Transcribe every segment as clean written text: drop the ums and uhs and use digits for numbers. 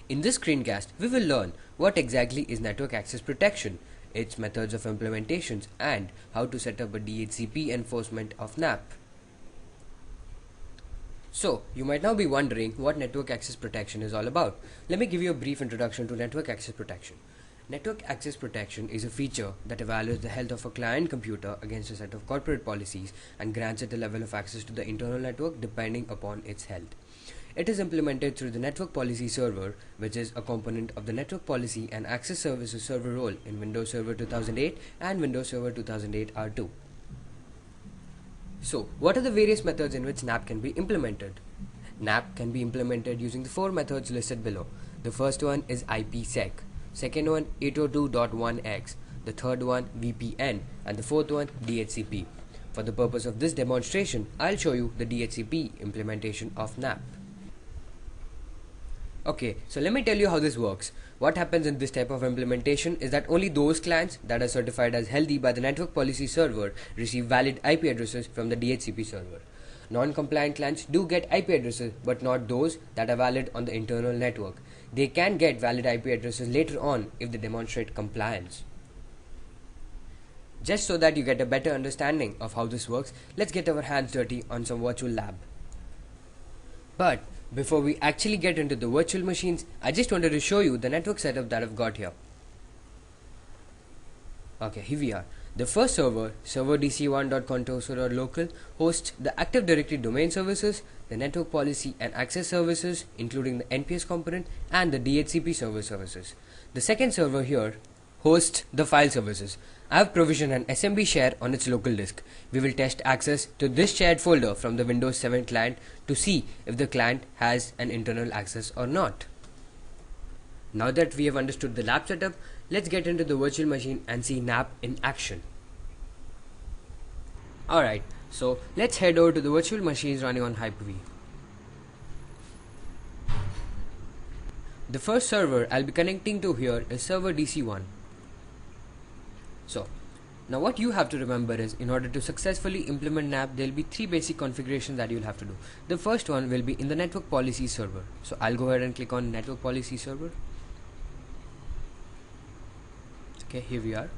In this screencast, we will learn what exactly is network access protection, its methods of implementations, and how to set up a DHCP enforcement of NAP. So, you might now be wondering what network access protection is all about. Let me give you a brief introduction to network access protection. Network access protection is a feature that evaluates the health of a client computer against a set of corporate policies and grants it a level of access to the internal network depending upon its health. It is implemented through the Network Policy Server, which is a component of the Network Policy and Access Services Server role in Windows Server 2008 and Windows Server 2008 R2. So, what are the various methods in which NAP can be implemented? NAP can be implemented using the four methods listed below. The first one is IPsec, second one 802.1x, the third one VPN, and the fourth one DHCP. For the purpose of this demonstration, I'll show you the DHCP implementation of NAP. Okay, so let me tell you how this works. What happens in this type of implementation is that only those clients that are certified as healthy by the Network Policy Server receive valid IP addresses from the DHCP server. Non-compliant clients do get IP addresses, but not those that are valid on the internal network. They can get valid IP addresses later on if they demonstrate compliance. Just so that you get a better understanding of how this works, let's get our hands dirty on some virtual lab. But before we actually get into the virtual machines, I just wanted to show you the network setup that I've got here. Okay, here we are. The first server, server dc1.contoso.local, hosts the Active Directory domain services, the network policy and access services, including the NPS component and the DHCP server services. The second server here hosts the file services. I have provisioned an SMB share on its local disk. We will test access to this shared folder from the Windows 7 client to see if the client has an internal access or not. Now that we have understood the lab setup, let's get into the virtual machine and see NAP in action. Alright, so let's head over to the virtual machines running on Hyper-V. The first server I'll be connecting to here is server DC1. So, now what you have to remember is, in order to successfully implement NAP, there will be three basic configurations that you'll have to do. The first one will be in the Network Policy Server. So I'll go ahead and click on Network Policy Server. Okay, here we are.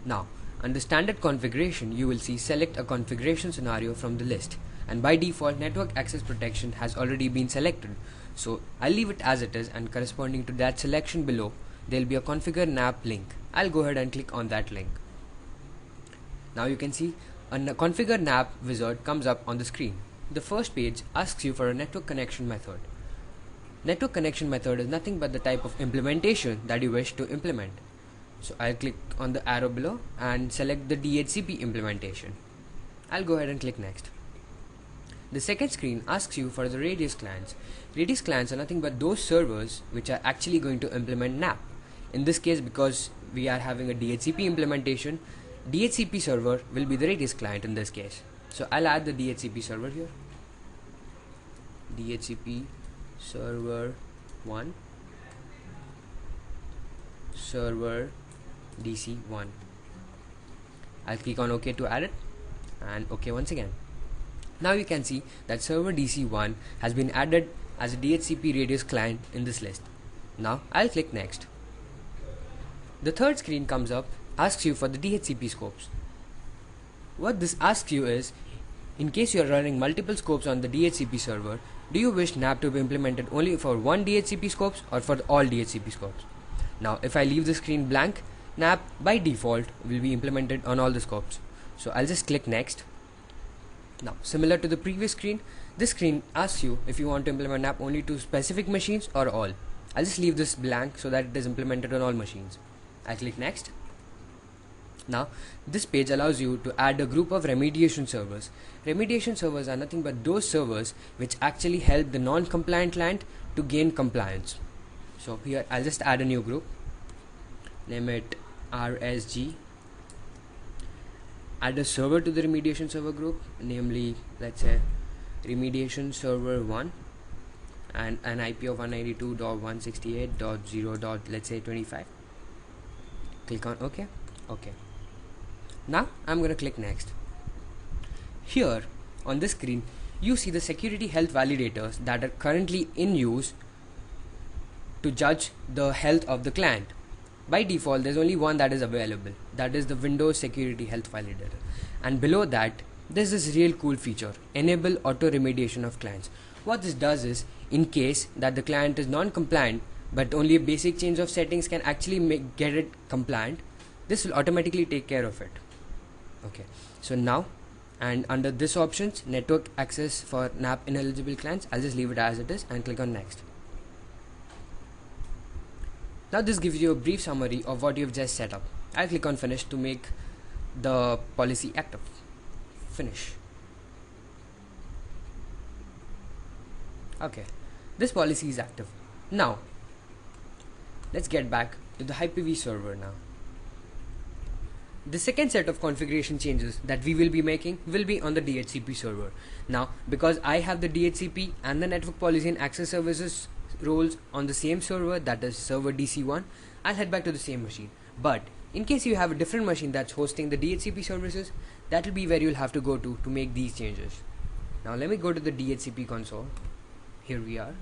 Now, under standard configuration, you will see select a configuration scenario from the list. And by default, Network Access Protection has already been selected. So I'll leave it as it is, and corresponding to that selection below, there will be a configure NAP link. I'll go ahead and click on that link. Now you can see a configure NAP wizard comes up on the screen. The first page asks you for a network connection method. Network connection method is nothing but the type of implementation that you wish to implement. So I'll click on the arrow below and select the DHCP implementation. I'll go ahead and click next. The second screen asks you for the Radius clients. Radius clients are nothing but those servers which are actually going to implement NAP. In this case, because we are having a DHCP implementation, DHCP server will be the Radius client in this case. So I'll add the DHCP server here. DHCP server 1, server DC1. I'll click on OK to add it, and OK once again. Now you can see that server DC1 has been added as a DHCP Radius client in this list. Now I'll click next. The third screen comes up, asks you for the DHCP scopes. What this asks you is, in case you are running multiple scopes on the DHCP server, do you wish NAP to be implemented only for one DHCP scopes or for all DHCP scopes? Now if I leave the screen blank, NAP by default will be implemented on all the scopes. So I'll just click next. Now, similar to the previous screen, this screen asks you if you want to implement NAP only to specific machines or all. I'll just leave this blank so that it is implemented on all machines. I click next. Now, this page allows you to add a group of remediation servers. Remediation servers are nothing but those servers which actually help the non-compliant client to gain compliance. So here I'll just add a new group. Name it RSG. Add a server to the remediation server group, namely, let's say remediation server 1, and an IP of 192.168.0. Let's say 25. Click on OK. OK. Now I'm going to click next. Here on this screen, you see the security health validators that are currently in use to judge the health of the client. By default, there's only one that is available, that is the Windows Security Health Validator. And below that, there's this real cool feature, enable auto remediation of clients. What this does is, in case that the client is non-compliant, but only a basic change of settings can actually get it compliant, this will automatically take care of it. Okay, so now, and under this options, network access for NAP ineligible clients, I'll just leave it as it is and click on next. Now this gives you a brief summary of what you've just set up. I'll click on finish to make the policy active. Finish. Okay, this policy is active. Now let's get back to the Hyper-V server now. The second set of configuration changes that we will be making will be on the DHCP server. Now, because I have the DHCP and the network policy and access services roles on the same server, that is server DC1, I'll head back to the same machine. But in case you have a different machine that's hosting the DHCP services, that will be where you'll have to go to make these changes. Now let me go to the DHCP console. Here we are.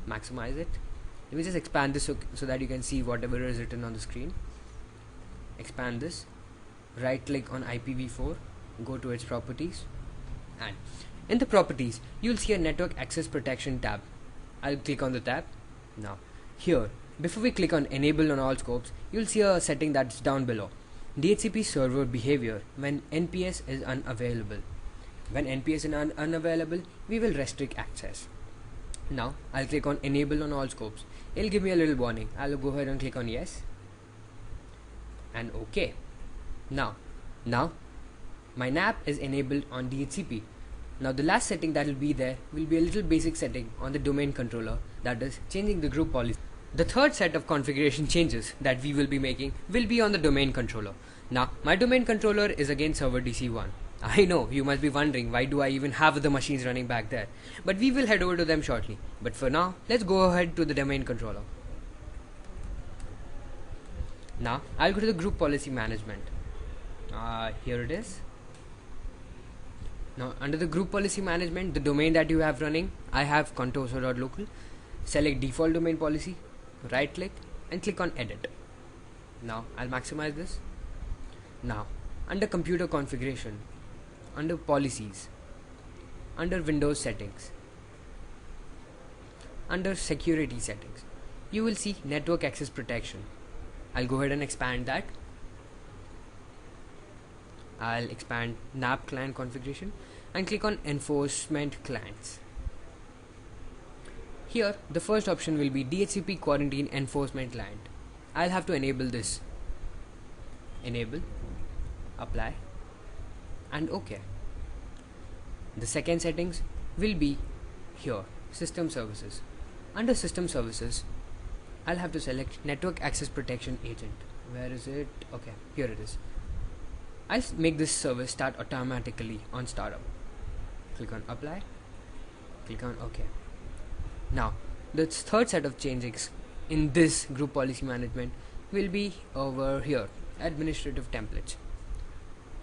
Maximize it. Let me just expand this so that you can see whatever is written on the screen. Expand this, right click on IPv4, go to its properties, and in the properties you'll see a network access protection tab. I'll click on the tab. Now here, before we click on enable on all scopes, you'll see a setting that's down below, DHCP server behavior when NPS is unavailable. When NPS is unavailable, we will restrict access. Now I'll click on enable on all scopes. It'll give me a little warning. I'll go ahead and click on yes and OK. Now my NAP is enabled on DHCP. Now the last setting that will be there will be a little basic setting on the domain controller, that is changing the group policy. The third set of configuration changes that we will be making will be on the domain controller. Now my domain controller is again server DC1. I know you must be wondering why do I even have the machines running back there, but we will head over to them shortly. But for now, let's go ahead to the domain controller. Now I'll go to the group policy management. Here it is. Now under the group policy management, the domain that you have running, I have contoso.local. Select default domain policy, right click and click on edit. Now I'll maximize this. Now under computer configuration, under policies, under Windows settings, under security settings, you will see network access protection. I'll go ahead and expand that. I'll expand NAP client configuration and click on enforcement clients. Here the first option will be DHCP quarantine enforcement client. I'll have to enable this. Enable, apply and OK. The second settings will be here, system services. Under system services, I'll have to select network access protection agent. Where is it? Okay, here it is. I'll make this service start automatically on startup. Click on apply, click on OK. Now the third set of changes in this group policy management will be over here, administrative templates.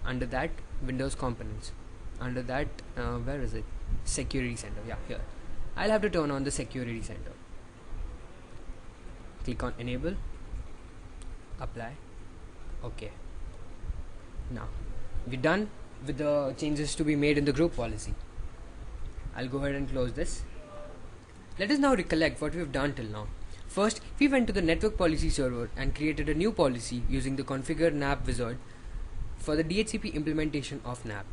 Under that, Windows components. Under that, where is it? Security center. Yeah, here. I'll have to turn on the security center. Click on enable, apply, OK. Now we're done with the changes to be made in the group policy. I'll go ahead and close this. Let us now recollect what we've done till now. First, we went to the network policy server and created a new policy using the configure NAP wizard for the DHCP implementation of NAP.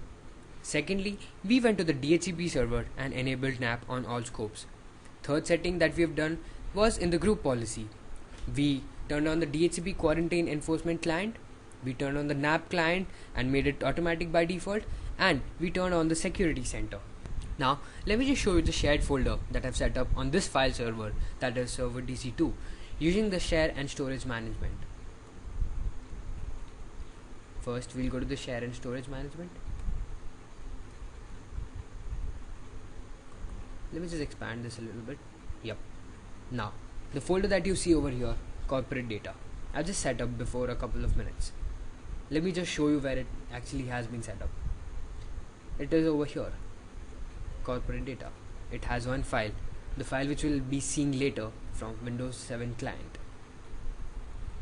Secondly, we went to the DHCP server and enabled NAP on all scopes. Third setting that we have done was in the group policy. We turned on the DHCP quarantine enforcement client, we turned on the NAP client and made it automatic by default, and we turned on the security center. Now let me just show you the shared folder that I've set up on this file server, that is server DC2, using the share and storage management. First we'll go to the share and storage management. Let me just expand this a little bit. Yep. Now the folder that you see over here, corporate data, I've just set up before a couple of minutes. Let me just show you where it actually has been set up. It is over here, corporate data. It has one file, the file which we'll be seeing later, from Windows 7 client.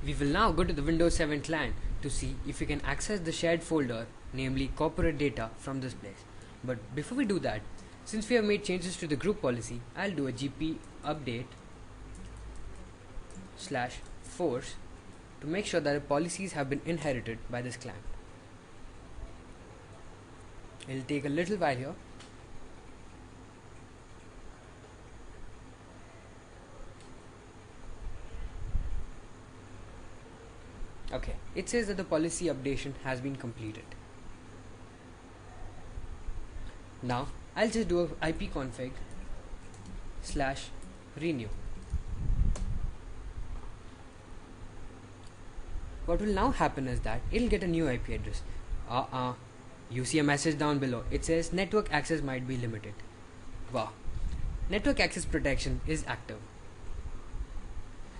We will now go to the Windows 7 client to see if we can access the shared folder, namely corporate data, from this place. But before we do that, since we have made changes to the group policy, I'll do a gp update /force to make sure that the policies have been inherited by this client. It'll take a little while here. Okay, it says that the policy updation has been completed. Now I'll just do a ipconfig /renew. What will now happen is that it'll get a new IP address. You see a message down below. It says network access might be limited. Wow. Network access protection is active.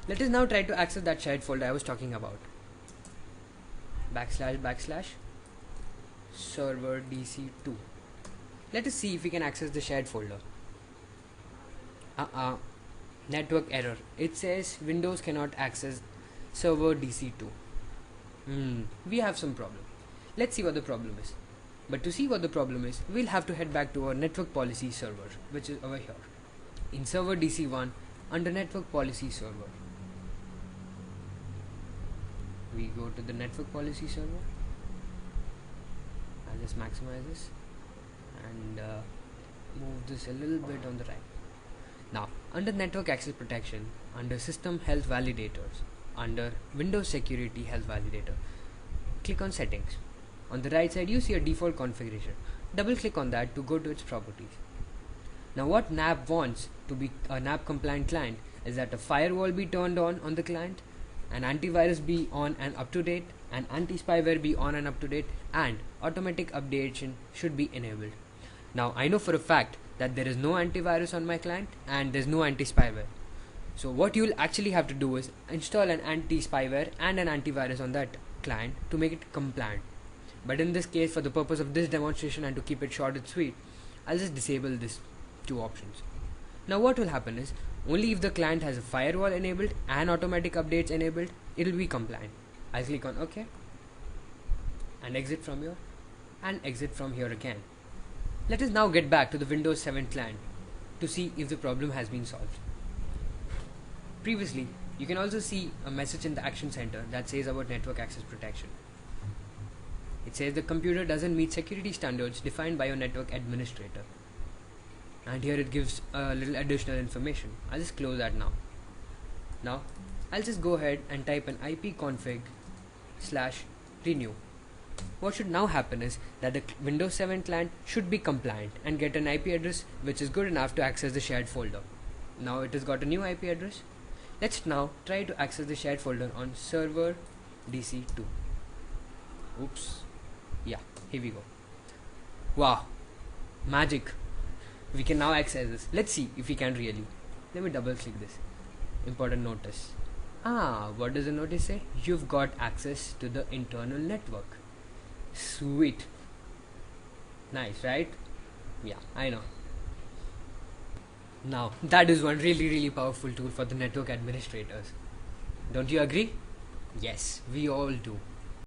Let us now try to access that shared folder I was talking about. / server dc2. Let us see if we can access the shared folder. Network error. It says Windows cannot access server dc2. We have some problem. Let's see what the problem is. But to see what the problem is, we'll have to head back to our network policy server, which is over here in server dc1 under network policy server. We go to the network policy server. I'll just maximize this and move this a little bit on the right. Now under network access protection, under system health validators, under Windows security health validator, click on settings. On the right side you see a default configuration. Double click on that to go to its properties. Now what NAP wants to be a NAP compliant client is that a firewall be turned on the client, an antivirus be on and up to date, and anti-spyware be on and up to date, and automatic updation should be enabled. Now I know for a fact that there is no antivirus on my client and there's no anti-spyware. So what you'll actually have to do is install an anti-spyware and an antivirus on that client to make it compliant. But in this case, for the purpose of this demonstration and to keep it short and sweet, I'll just disable these two options. Now what will happen is, only if the client has a firewall enabled and automatic updates enabled, it will be compliant. I'll click on OK and exit from here and exit from here again. Let us now get back to the Windows 7 client to see if the problem has been solved. Previously, you can also see a message in the Action Center that says about network access protection. It says the computer doesn't meet security standards defined by your network administrator. And here it gives a little additional information. I'll just close that now. Now, I'll just go ahead and type an ipconfig /renew. What should now happen is that the Windows 7 client should be compliant and get an IP address which is good enough to access the shared folder. Now it has got a new IP address. Let's now try to access the shared folder on server dc2. Oops. Yeah, here we go. Wow, magic. We can now access this. Let's see if we can really. Let me double click this. Important notice. What does the notice say? You've got access to the internal network. Sweet. Nice, right? Yeah, I know. Now, that is one really powerful tool for the network administrators. Don't you agree? Yes, we all do.